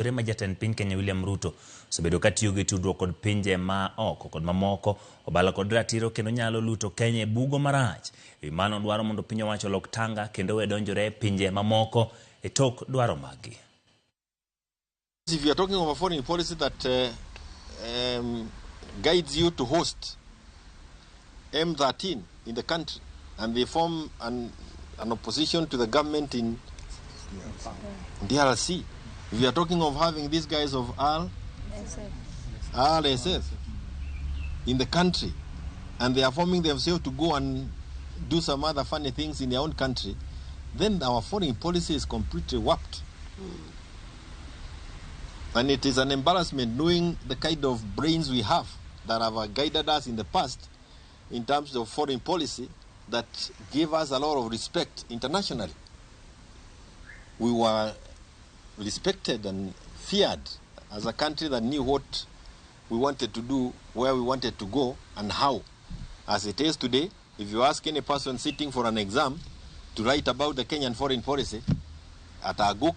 Rema jatend piny Kenya William Ruto osebedo ka tiyo gi tudruok kod pinje ma oko kod mamoko obala kod ratiro kendo nyalo luto Kenya e bugo marach. Mano dwaro mondo piny owacho lok tanga kendo we donjore pinje mamoko e tok dwaro magi. If you are talking of a foreign policy that guides you to host M13 in the country and they form an opposition to the government in DRC. If you are talking of having these guys of RSF in the country and they are forming themselves to go and do some other funny things in their own country, then our foreign policy is completely warped. And it is an embarrassment knowing the kind of brains we have that have guided us in the past in terms of foreign policy that gave us a lot of respect internationally. We were respected and feared as a country that knew what we wanted to do, where we wanted to go, and how. As it is today, if you ask any person sitting for an exam to write about the Kenyan foreign policy, at a go